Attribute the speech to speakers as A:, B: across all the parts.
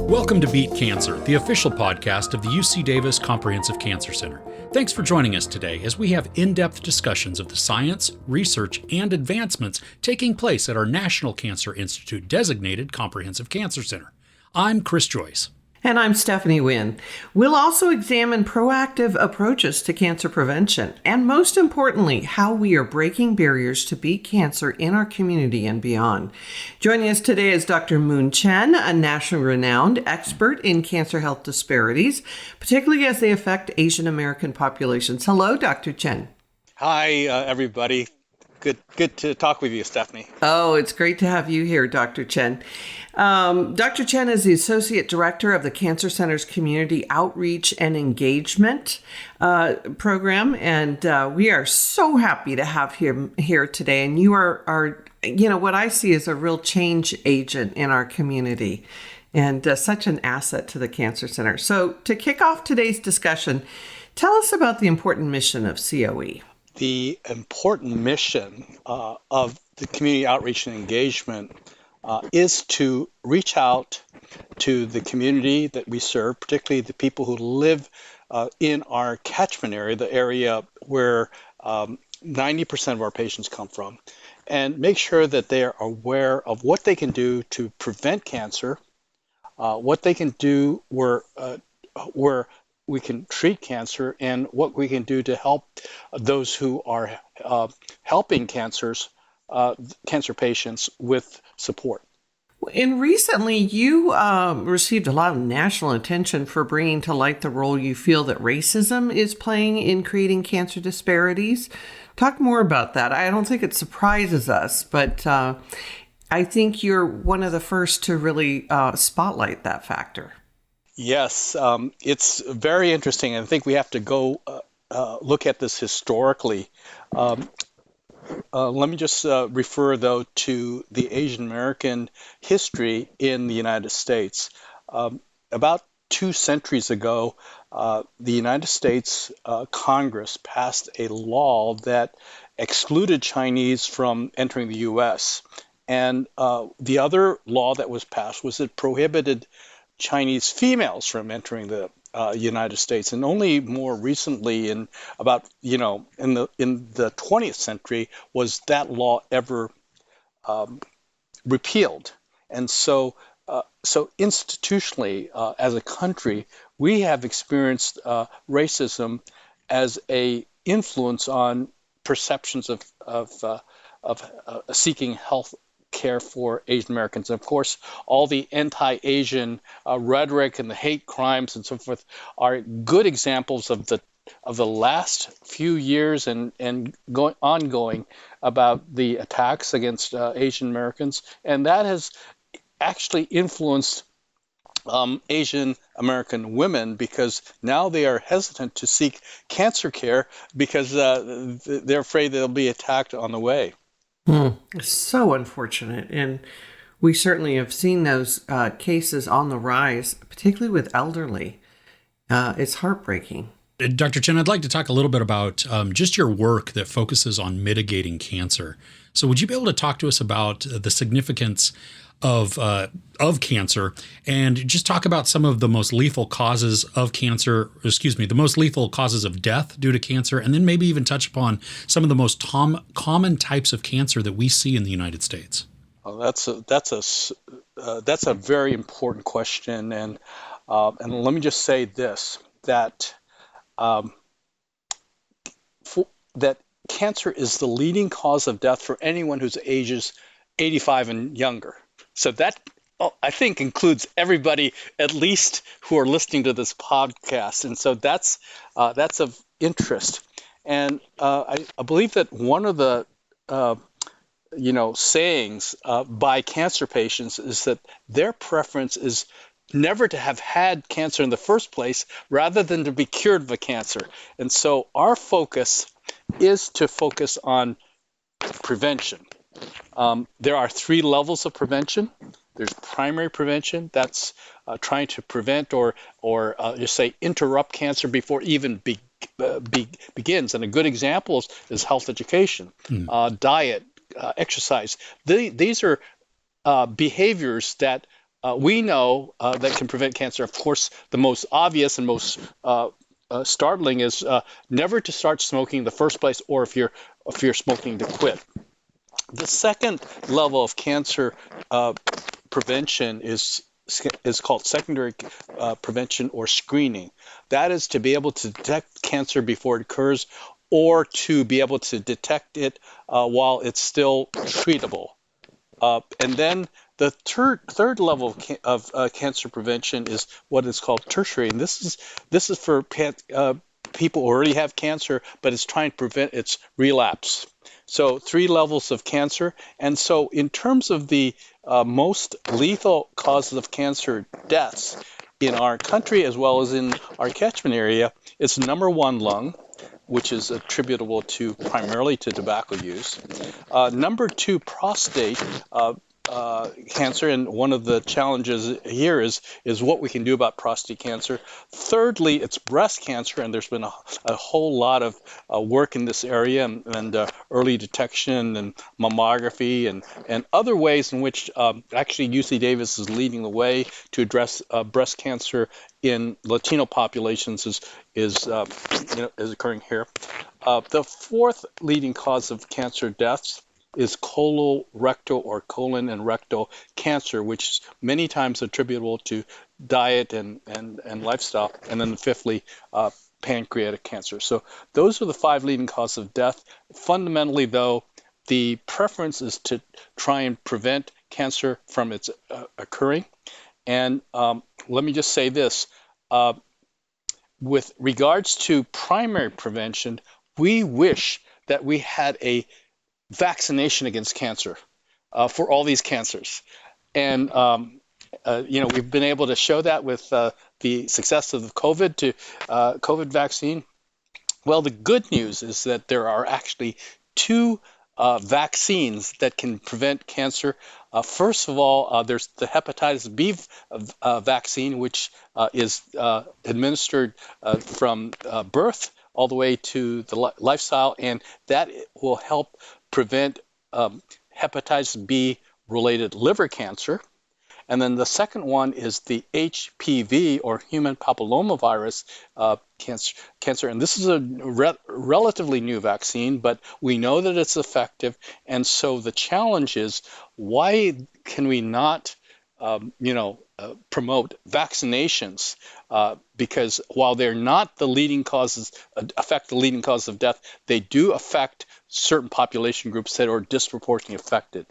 A: Welcome to Beat Cancer, the official podcast of the UC Davis Comprehensive Cancer Center. Thanks for joining us today as we have in-depth discussions of the science, research, and advancements taking place at our National Cancer Institute designated Comprehensive Cancer Center. I'm Chris Joyce.
B: And I'm Stephanie Winn. We'll also examine proactive approaches to cancer prevention, and most importantly, how we are breaking barriers to beat cancer in our community and beyond. Joining us today is Dr. Chen, a nationally renowned expert in cancer health disparities, particularly as they affect Asian American populations. Hello, Dr. Chen.
C: Hi, everybody. Good to talk with you, Stephanie.
B: Oh, it's great to have you here, Dr. Chen. Dr. Chen is the Associate Director of the Cancer Center's Community Outreach and Engagement program, and we are so happy to have him here today. And you are what I see as a real change agent in our community and such an asset to the Cancer Center. So to kick off today's discussion, tell us about the important mission of COE.
C: The important mission of the community outreach and engagement is to reach out to the community that we serve, particularly the people who live in our catchment area, the area where 90% of our patients come from, and make sure that they are aware of what they can do to prevent cancer, what they can do where we can treat cancer, and what we can do to help those who are helping cancer patients with support.
B: And recently, you received a lot of national attention for bringing to light the role you feel that racism is playing in creating cancer disparities. Talk more about that. I don't think it surprises us, but I think you're one of the first to really spotlight that factor.
C: Yes, it's very interesting. I think we have to go look at this historically. Let me just refer, though, to the Asian American history in the United States. About 2 centuries ago, the United States Congress passed a law that excluded Chinese from entering the U.S. And the other law that was passed was it prohibited Chinese females from entering the United States, and only more recently, in about in the 20th century, was that law ever repealed. And so institutionally, as a country, we have experienced racism as a influence on perceptions of seeking health care for Asian Americans. And of course, all the anti-Asian rhetoric and the hate crimes and so forth are good examples of the last few years and ongoing about the attacks against Asian Americans. And that has actually influenced Asian American women, because now they are hesitant to seek cancer care because they're afraid they'll be attacked on the way.
B: It's so unfortunate. And we certainly have seen those cases on the rise, particularly with elderly. It's heartbreaking.
A: Dr. Chen, I'd like to talk a little bit about just your work that focuses on mitigating cancer. So would you be able to talk to us about the significance of cancer, and just talk about some of the most lethal causes of cancer, the most lethal causes of death due to cancer, and then maybe even touch upon some of the most common types of cancer that we see in the United States?
C: Well, that's a very important question, and let me just say this, that that cancer is the leading cause of death for anyone who's ages 85 and younger. So that, I think, includes everybody, at least, who are listening to this podcast. And so that's of interest. And I believe that one of the sayings by cancer patients is that their preference is never to have had cancer in the first place, rather than to be cured of a cancer. And so our focus is to focus on prevention. There are 3 levels of prevention. There's primary prevention. That's trying to prevent or just say interrupt cancer before it even begins. And a good example is health education, diet, exercise. These are behaviors that we know that can prevent cancer. Of course, the most obvious and most startling is never to start smoking in the first place, or if you're smoking, to quit. The second level of cancer prevention is called secondary prevention or screening. That is to be able to detect cancer before it occurs, or to be able to detect it while it's still treatable. And then the third level of cancer prevention is what is called tertiary, and this is for people who already have cancer, but it's trying to prevent its relapse. So 3 levels of cancer, and so in terms of the most lethal causes of cancer deaths in our country as well as in our catchment area, it's number 1, lung, which is attributable primarily to tobacco use. Number 2, prostate cancer, and one of the challenges here is what we can do about prostate cancer. Thirdly, it's breast cancer, and there's been a whole lot of work in this area, and early detection and mammography and other ways in which actually UC Davis is leading the way to address breast cancer in Latino populations is occurring here. The fourth leading cause of cancer deaths is colorectal or colon and rectal cancer, which is many times attributable to diet and lifestyle. And then fifthly, pancreatic cancer. So those are the 5 leading causes of death. Fundamentally, though, the preference is to try and prevent cancer from its occurring. And let me just say this. With regards to primary prevention, we wish that we had a vaccination against cancer for all these cancers. And, we've been able to show that with the success of the COVID vaccine. Well, the good news is that there are actually 2 vaccines that can prevent cancer. First of all, there's the hepatitis B vaccine, which is administered from birth all the way to the lifestyle, and that will help prevent hepatitis B related liver cancer. And then the second one is the HPV, or human papillomavirus cancer. And this is a relatively new vaccine, but we know that it's effective. And so the challenge is, why can we not promote vaccinations? Because while they're not the leading causes, affect the leading cause of death, they do affect certain population groups that are disproportionately affected.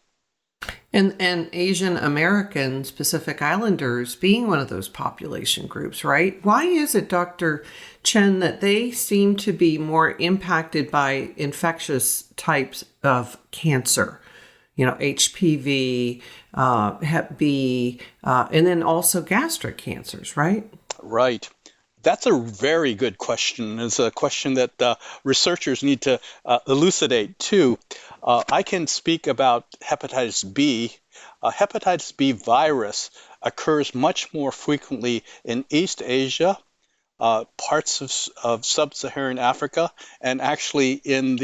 B: And Asian Americans, Pacific Islanders being one of those population groups, right? Why is it, Dr. Chen, that they seem to be more impacted by infectious types of cancer? HPV, Hep B, and then also gastric cancers, right?
C: Right. That's a very good question. It's a question that researchers need to elucidate too. I can speak about hepatitis B. Hepatitis B virus occurs much more frequently in East Asia, parts of sub-Saharan Africa, and actually in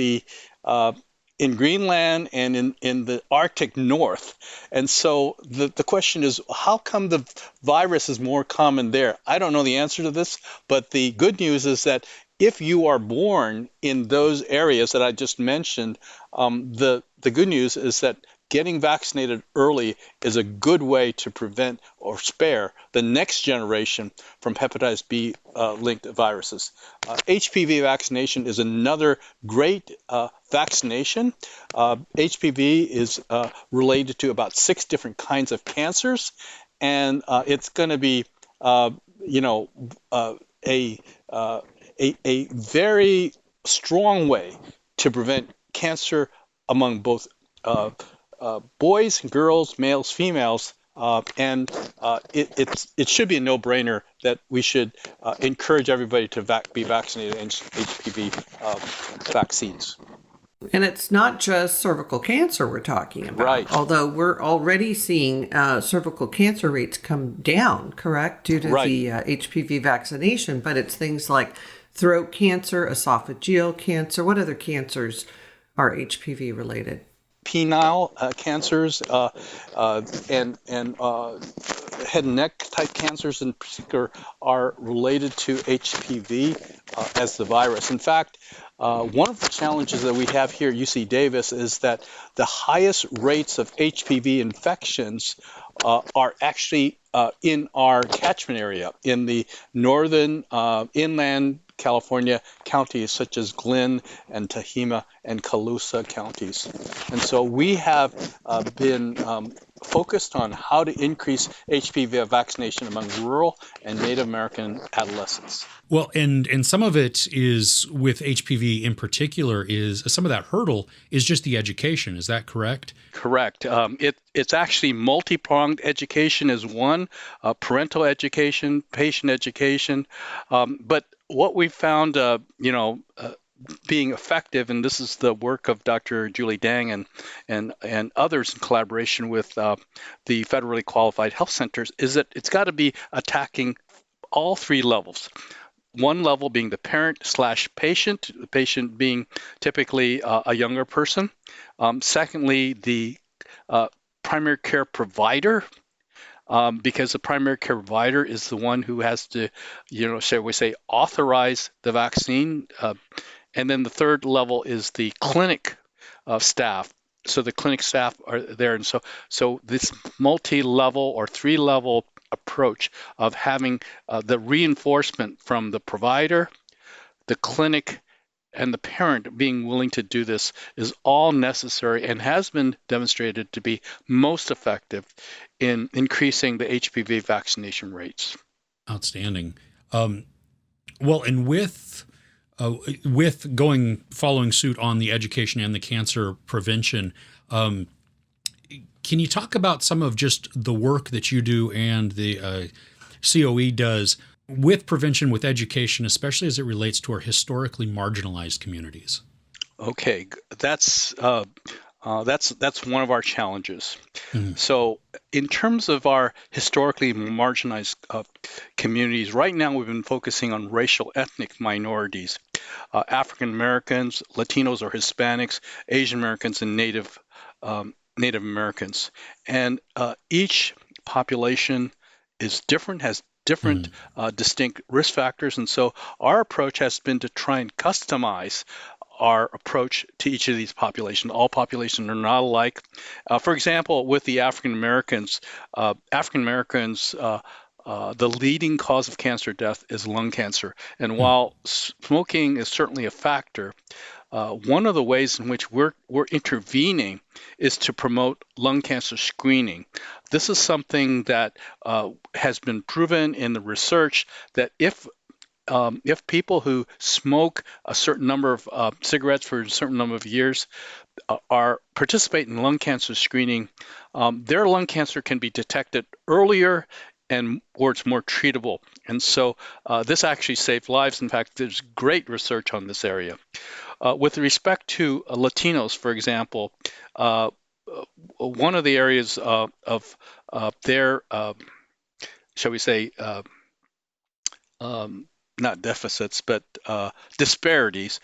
C: Greenland and in the Arctic North. And so the question is, how come the virus is more common there? I don't know the answer to this, but the good news is that if you are born in those areas that I just mentioned, the good news is that getting vaccinated early is a good way to prevent or spare the next generation from hepatitis B linked viruses. HPV vaccination is another great vaccination. HPV is related to about 6 different kinds of cancers, and it's going to be, a very strong way to prevent cancer among both boys, girls, males, females, and it should be a no-brainer that we should encourage everybody to be vaccinated against HPV vaccines.
B: And it's not just cervical cancer we're talking about,
C: right?
B: Although we're already seeing cervical cancer rates come down, correct, due to the HPV vaccination. But it's things like throat cancer, esophageal cancer. What other cancers are HPV related?
C: penile cancers and head and neck type cancers in particular are related to HPV as the virus. In fact, one of the challenges that we have here at UC Davis is that the highest rates of HPV infections are actually in our catchment area in the northern inland California counties such as Glynn and Tehama and Colusa counties. And so we have been focused on how to increase HPV vaccination among rural and Native American adolescents.
A: Well, and some of it is with HPV in particular is some of that hurdle is just the education. Is that correct?
C: Correct. It's actually multi-pronged education is one, parental education, patient education. But what we found, being effective, and this is the work of Dr. Julie Dang and others in collaboration with the federally qualified health centers, is that it's got to be attacking all three levels. One level being the parent/patient, the patient being typically a younger person. Secondly, the primary care provider, because the primary care provider is the one who has to, shall we say, authorize the vaccine. And then the third level is the clinic staff. So the clinic staff are there. And so this multi-level or three-level approach of having the reinforcement from the provider, the clinic, and the parent being willing to do this is all necessary and has been demonstrated to be most effective in increasing the HPV vaccination rates.
A: Outstanding. Well, and with following suit on the education and the cancer prevention, can you talk about some of just the work that you do and the COE does with prevention, with education, especially as it relates to our historically marginalized communities?
C: Okay, that's one of our challenges. Mm-hmm. So in terms of our historically marginalized communities, right now we've been focusing on racial ethnic minorities, African Americans, Latinos or Hispanics, Asian Americans, and Native Americans. And each population is different, has different distinct risk factors. And so our approach has been to try and customize our approach to each of these populations. All populations are not alike. For example, with the African Americans, the leading cause of cancer death is lung cancer. And while smoking is certainly a factor, one of the ways in which we're intervening is to promote lung cancer screening. This is something that has been proven in the research that if people who smoke a certain number of cigarettes for a certain number of years are participate in lung cancer screening, their lung cancer can be detected earlier or it's more treatable. And so this actually saved lives. In fact, there's great research on this area. With respect to Latinos, for example, one of the areas of their, shall we say, not deficits, but disparities,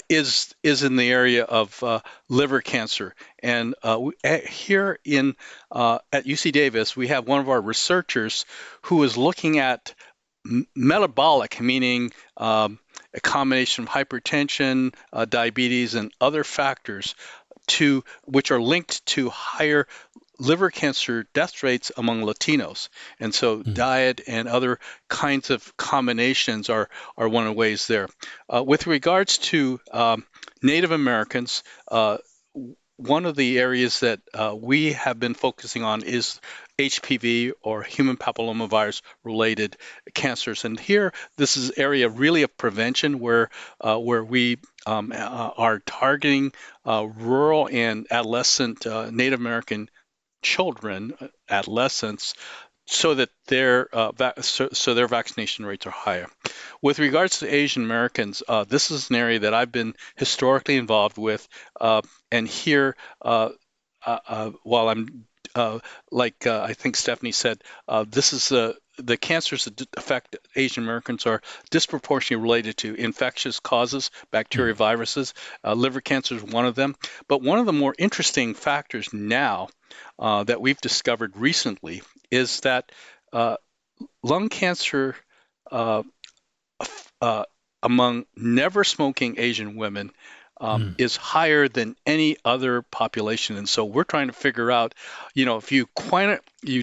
C: is in the area of liver cancer. And here at UC Davis, we have one of our researchers who is looking at metabolic, meaning a combination of hypertension, diabetes, and other factors which are linked to higher liver cancer death rates among Latinos. And so diet and other kinds of combinations are one of the ways there. With regards to Native Americans, one of the areas that we have been focusing on is HPV or human papillomavirus related cancers. And here, this is area really of prevention where we are targeting rural and adolescent Native American children, adolescents, so that their vaccination rates are higher. With regards to Asian Americans, this is an area that I've been historically involved with, and here, while I'm I think Stephanie said, this is the cancers that affect Asian Americans are disproportionately related to infectious causes, bacteria, viruses. Liver cancer is one of them. But one of the more interesting factors now that we've discovered recently is that lung cancer uh, among never smoking Asian women is higher than any other population. And so we're trying to figure out, if you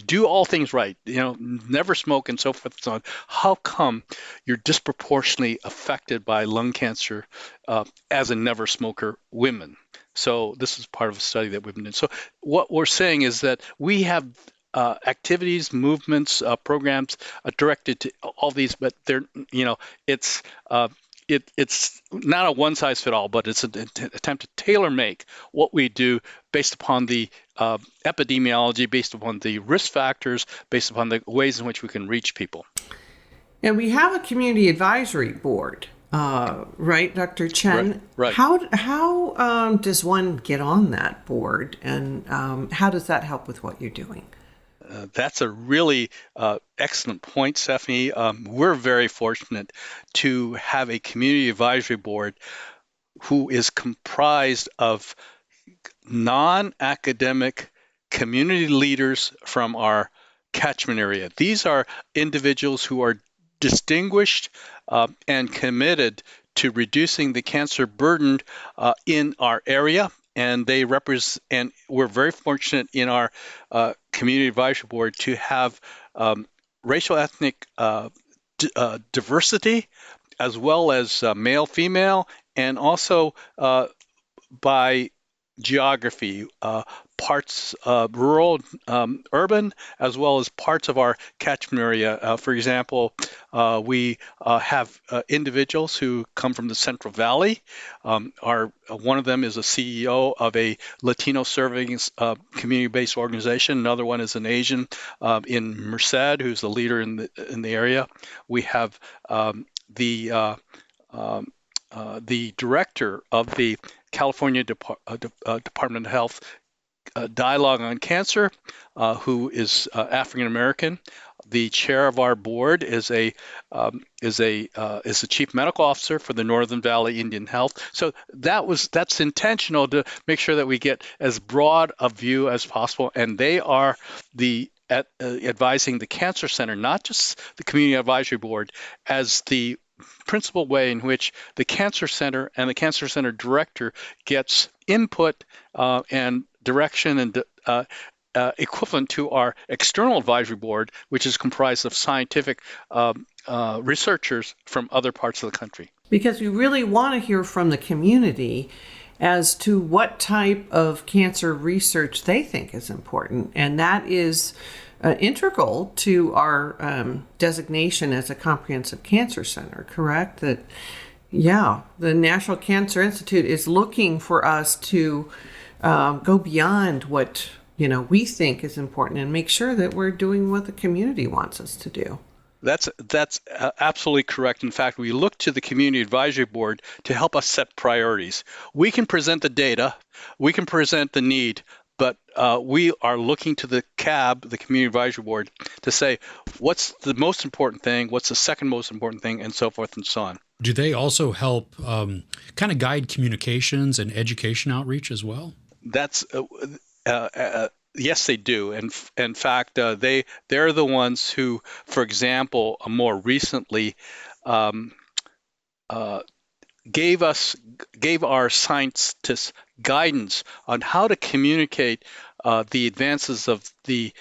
C: do all things right, never smoke and so forth and so on, how come you're disproportionately affected by lung cancer as a never smoker women? So this is part of a study that we've been doing. So what we're saying is that we have activities, movements, programs directed to all these, but they're, it's it's not a one size fit all, but it's an attempt to tailor make what we do based upon the epidemiology, based upon the risk factors, based upon the ways in which we can reach people.
B: And we have a community advisory board, right, Dr. Chen?
C: Right.
B: How does one get on that board, and how does that help with what you're doing?
C: That's a really excellent point, Stephanie. We're very fortunate to have a community advisory board who is comprised of non-academic community leaders from our catchment area. These are individuals who are distinguished and committed to reducing the cancer burden in our area. And they represent, and we're very fortunate in our community advisory board to have racial ethnic diversity, as well as male, female, and also by geography, parts rural, urban, as well as parts of our catchment area. For example, we have individuals who come from the Central Valley. One of them is a CEO of a Latino serving community-based organization. Another one is an Asian in Merced, who's the leader in the area. We have the director of the California Department of Health Dialogue on Cancer, who is African American. The chair of our board is a chief medical officer for the Northern Valley Indian Health. So that's intentional to make sure that we get as broad a view as possible, and they are advising the Cancer Center, not just the Community Advisory Board, as the principal way in which the Cancer Center and the Cancer Center director gets input and direction and equivalent to our external advisory board, which is comprised of scientific researchers from other parts of the country.
B: Because we really want to hear from the community as to what type of cancer research they think is important. And that is integral to our designation as a comprehensive cancer center, correct? That, the National Cancer Institute is looking for us to go beyond what we think is important and make sure that we're doing what the community wants us to do.
C: That's absolutely correct. In fact, we look to the Community Advisory Board to help us set priorities. We can present the data, we can present the need, but we are looking to the CAB, the Community Advisory Board, to say what's the most important thing, what's the second most important thing, and so forth and so on.
A: Do they also help kind of guide communications and education outreach as well?
C: That's yes, they do. And in fact, they're the ones who, for example, more recently gave our scientists guidance on how to communicate the advances of the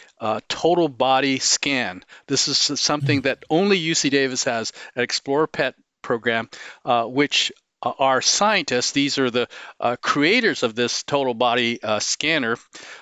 C: total body scan. This is something that only UC Davis has, an Explorer PET program, which our scientists, these are the creators of this total body scanner,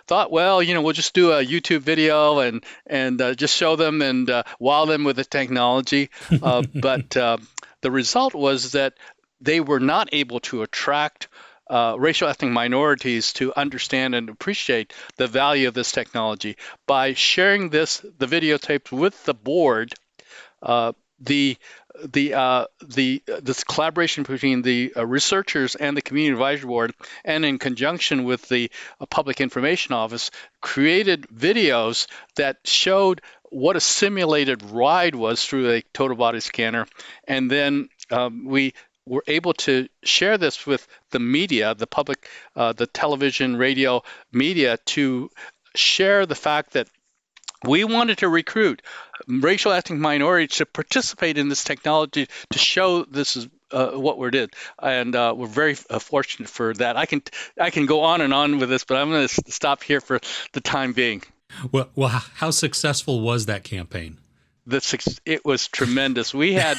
C: thought, well, we'll just do a YouTube video and just show them and wow them with the technology. But the result was that they were not able to attract racial ethnic minorities to understand and appreciate the value of this technology. By sharing the videotapes with the board, this collaboration between the researchers and the Community Advisory Board, and in conjunction with the Public Information Office, created videos that showed what a simulated ride was through a total body scanner. And then we were able to share this with the media, the public, the television, radio media, to share the fact that we wanted to recruit racial ethnic minorities to participate in this technology to show this is what we did, and we're very fortunate for that. I can go on and on with this, but I'm going to stop here for the time being.
A: Well, how successful was that campaign?
C: It was tremendous. We had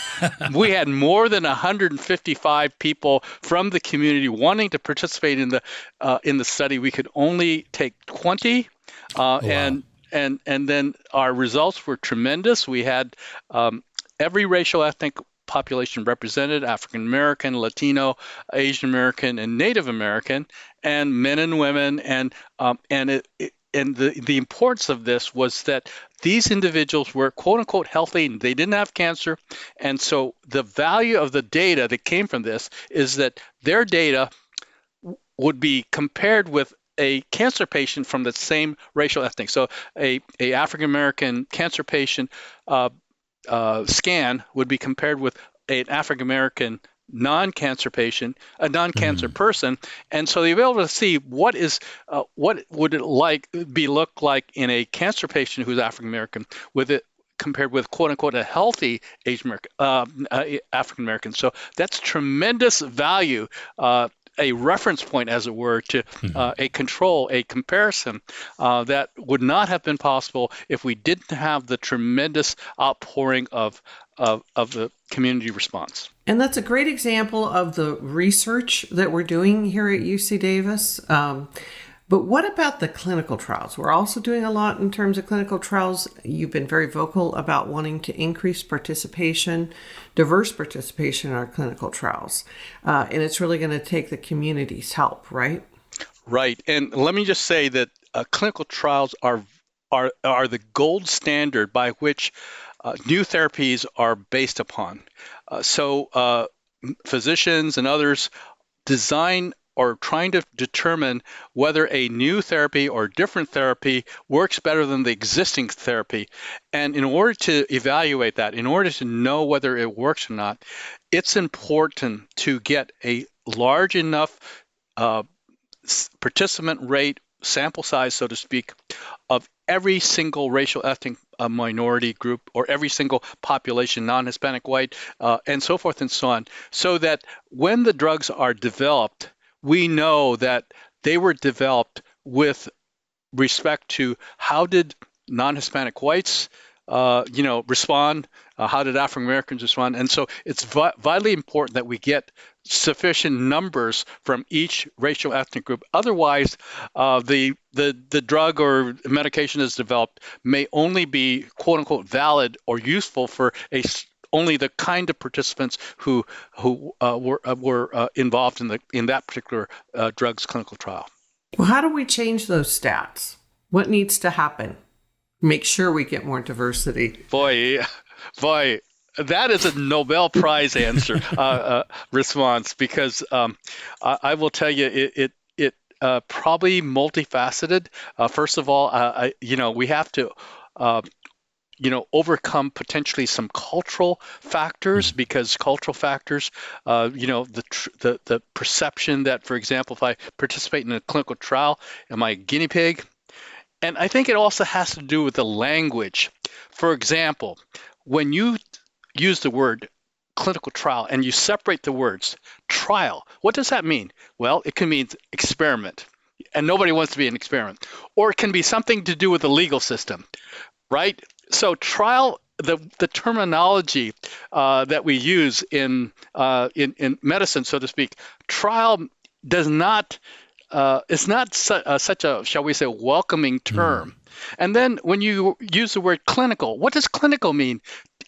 C: more than 155 people from the community wanting to participate in the study. We could only take 20,
A: Wow.
C: and then our results were tremendous. We had every racial ethnic population represented: African American, Latino, Asian American, and Native American, and men and women. And the importance of this was that these individuals were quote unquote healthy and they didn't have cancer. And so the value of the data that came from this is that their data would be compared with a cancer patient from the same racial ethnic. So a African American cancer patient scan would be compared with an African American non-cancer patient, a non-cancer person, and so you'll be able to see what would it look like in a cancer patient who's African American with it compared with quote unquote a healthy Asian American African American. So that's tremendous value. A reference point, as it were, to a control, a comparison that would not have been possible if we didn't have the tremendous outpouring of the community response.
B: And that's a great example of the research that we're doing here at UC Davis. But what about the clinical trials? We're also doing a lot in terms of clinical trials. You've been very vocal about wanting to increase participation, diverse participation in our clinical trials. And it's really going to take the community's help, right?
C: Right. And let me just say that clinical trials are the gold standard by which new therapies are based upon. So physicians and others design or trying to determine whether a new therapy or different therapy works better than the existing therapy. And in order to evaluate that, in order to know whether it works or not, it's important to get a large enough participant rate, sample size, so to speak, of every single racial ethnic minority group or every single population, non-Hispanic, white, and so forth and so on, so that when the drugs are developed, we know that they were developed with respect to how did non-Hispanic whites respond, how did African Americans respond, and so it's vitally important that we get sufficient numbers from each racial ethnic group. Otherwise, the drug or medication that's developed may only be quote unquote valid or useful for only the kind of participants who were involved in that particular drug's clinical trial.
B: Well, how do we change those stats? What needs to happen? Make sure we get more diversity.
C: Boy, that is a Nobel Prize answer response, because I will tell you it probably multifaceted. First of all, we have to overcome potentially some cultural factors, because cultural factors, the perception that, for example, if I participate in a clinical trial, am I a guinea pig? And I think it also has to do with the language. For example, when you use the word clinical trial and you separate the words trial, what does that mean? Well, it can mean experiment, and nobody wants to be an experiment. Or it can be something to do with the legal system, right? So trial, the terminology that we use in medicine, so to speak, trial does not it's not such a, shall we say, welcoming term. And then when you use the word clinical, what does clinical mean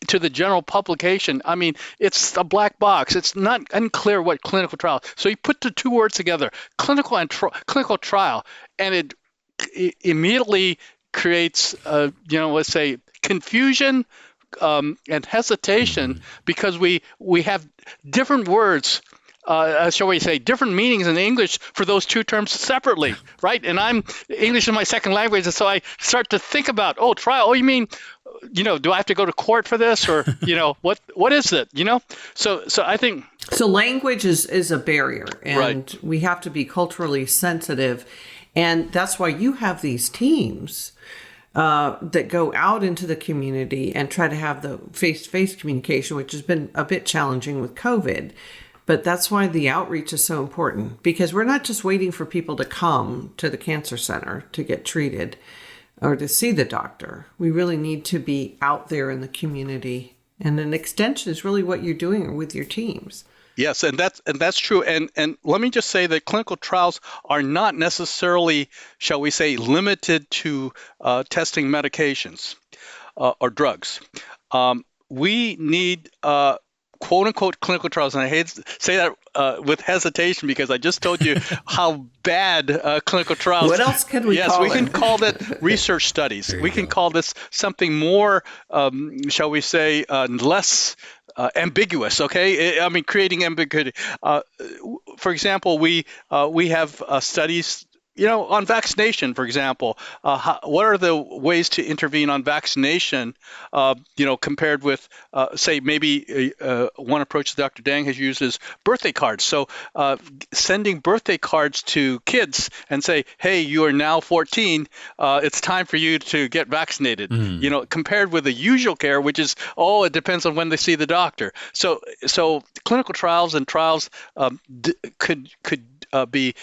C: to the general publication? I mean, it's a black box. It's not unclear what clinical trial. So you put the two words together, clinical and clinical trial, and it immediately creates, let's say, confusion and hesitation, because we have different words shall we say, different meanings in English for those two terms separately, right? And I'm English is my second language, and so I start to think about, trial. Oh, you mean, do I have to go to court for this, or what is it? So I think
B: so. Language is a barrier, and
C: right.
B: We have to be culturally sensitive, and that's why you have these teams that go out into the community and try to have the face-to-face communication, which has been a bit challenging with COVID. But that's why the outreach is so important, because we're not just waiting for people to come to the cancer center to get treated or to see the doctor. We really need to be out there in the community. And an extension is really what you're doing with your teams.
C: Yes, and that's true. And let me just say that clinical trials are not necessarily, shall we say, limited to testing medications or drugs. We need quote unquote clinical trials, and I hate to say that with hesitation because I just told you how bad clinical trials.
B: What else can we call it?
C: Yes, we can call that research studies. We can call this something more, shall we say, less ambiguous. Okay, I mean creating ambiguity. For example, we have studies. On vaccination, for example, what are the ways to intervene on vaccination, compared with, say, maybe one approach that Dr. Dang has used is birthday cards. So sending birthday cards to kids and say, hey, you are now 14, it's time for you to get vaccinated, compared with the usual care, which is, it depends on when they see the doctor. So clinical trials and trials could be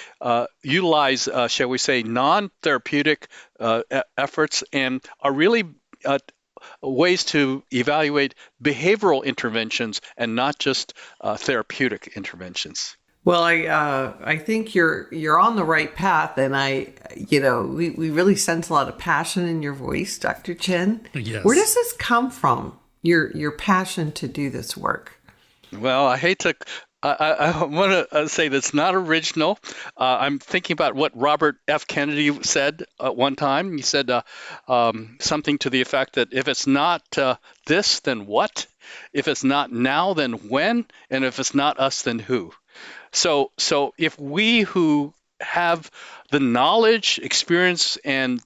C: utilize, shall we say, non-therapeutic efforts, and are really ways to evaluate behavioral interventions and not just therapeutic interventions.
B: Well, I think you're on the right path, and we really sense a lot of passion in your voice, Dr. Chen.
A: Yes.
B: Where does this come from? Your passion to do this work?
C: Well, I hate to. I want to say that's not original. I'm thinking about what Robert F. Kennedy said at one time. He said something to the effect that if it's not this, then what? If it's not now, then when? And if it's not us, then who? So if we who have the knowledge, experience, and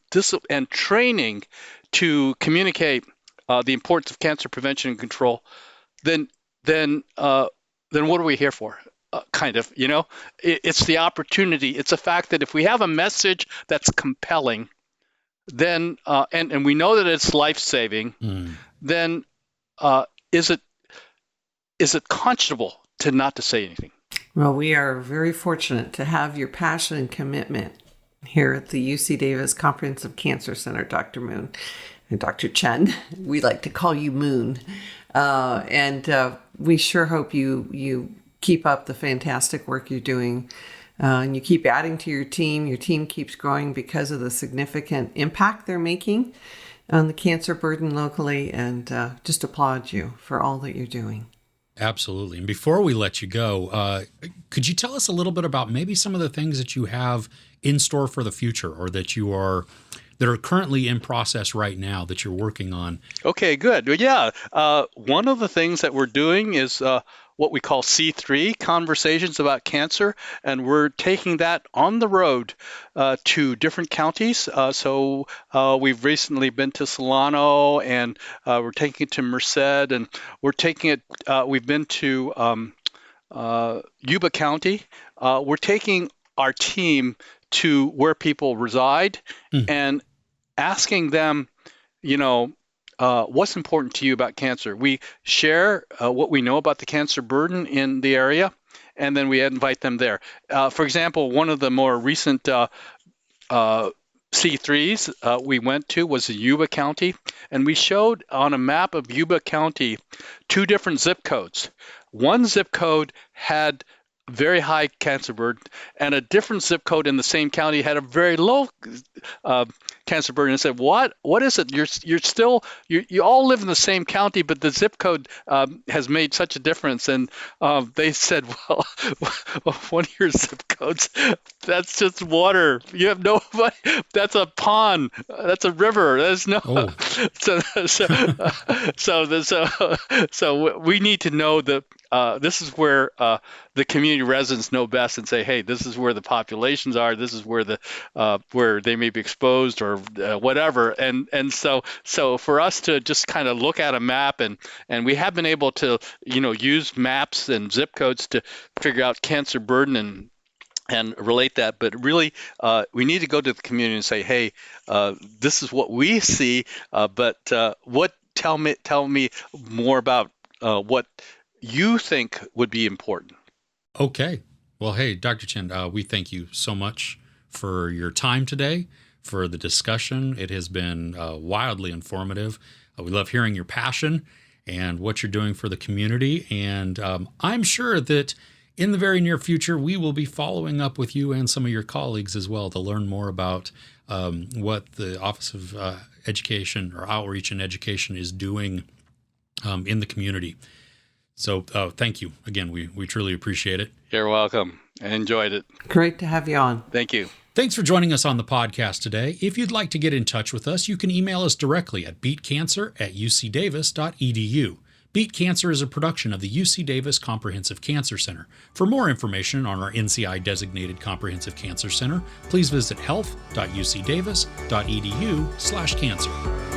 C: training to communicate the importance of cancer prevention and control, then what are we here for? It's the opportunity. It's a fact that if we have a message that's compelling, then and we know that it's life-saving, then is it conscionable to not to say anything?
B: Well, we are very fortunate to have your passion and commitment here at the UC Davis Comprehensive Cancer Center, Dr. Moon and Dr. Chen. We like to call you Moon. And we sure hope you keep up the fantastic work you're doing, and you keep adding to your team. Your team keeps growing because of the significant impact they're making on the cancer burden locally, and just applaud you for all that you're doing.
A: Absolutely. And before we let you go, could you tell us a little bit about maybe some of the things that you have in store for the future, or that are currently in process right now that you're working on?
C: Okay, good. Well, yeah. One of the things that we're doing is what we call C3, Conversations About Cancer, and we're taking that on the road to different counties. So we've recently been to Solano, and we're taking it to Merced, and we're taking it, we've been to Yuba County. We're taking our team to where people reside and asking them, what's important to you about cancer. We share what we know about the cancer burden in the area, and then we invite them there. For example, one of the more recent C3s we went to was Yuba County, and we showed on a map of Yuba County 2 different zip codes. One zip code had very high cancer burden, and a different zip code in the same county had a very low cancer burden and said, what is it? You're still, you all live in the same county, but the zip code has made such a difference. And they said, well, one of your zip codes, that's just water. You have no, that's a pond. That's a river. There's no, so we need to know that this is where the community residents know best and say, hey, this is where the populations are. This is where where they may be exposed or whatever. And so for us to just kind of look at a map and we have been able to use maps and zip codes to figure out cancer burden and relate that, but really we need to go to the community and say, hey, this is what we see, but tell me more about what you think would be important.
A: Okay. Well, hey, Dr. Chen, we thank you so much for your time today, for the discussion. It has been wildly informative. We love hearing your passion and what you're doing for the community. And I'm sure that in the very near future, we will be following up with you and some of your colleagues as well to learn more about what the Office of Education or Outreach and Education is doing in the community. So thank you. Again, we truly appreciate it.
C: You're welcome. I enjoyed it.
B: Great to have you on.
C: Thank you.
A: Thanks for joining us on the podcast today. If you'd like to get in touch with us, you can email us directly at beatcancer@ucdavis.edu. Beat Cancer is a production of the UC Davis Comprehensive Cancer Center. For more information on our NCI-designated Comprehensive Cancer Center, please visit health.ucdavis.edu/cancer.